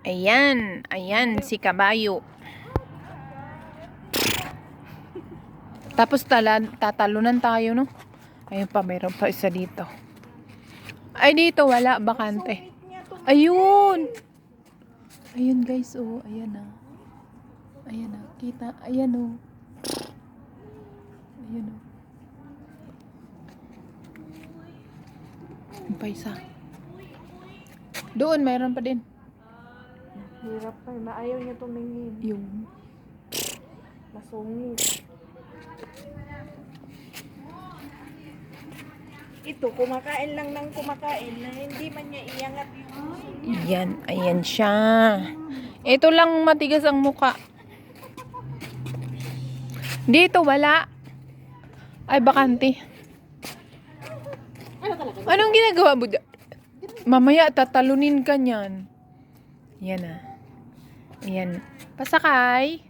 Ayan. Ayan, si Kabayo. Tapos tatalunan tayo, no? Ayun pa, mayroon pa isa dito. Ay, dito wala, bakante. Ayun! Ayun guys, oh. Ayan na. Ayan na. Kita, ayan oh. Ayan oh. Yung pa isa. Doon, mayroon pa din. Hirap pa. Ayaw niya tumingin. Yung. Masungit. Ito, kumakain lang ng kumakain na hindi man niya iangat yung... Ayan, ayan siya. Ito lang matigas ang muka. Dito, wala. Ay, bakante. Anong ginagawa mo? Mamaya, tatalunin ka niyan. Yan ah. Ayan. Pasakay.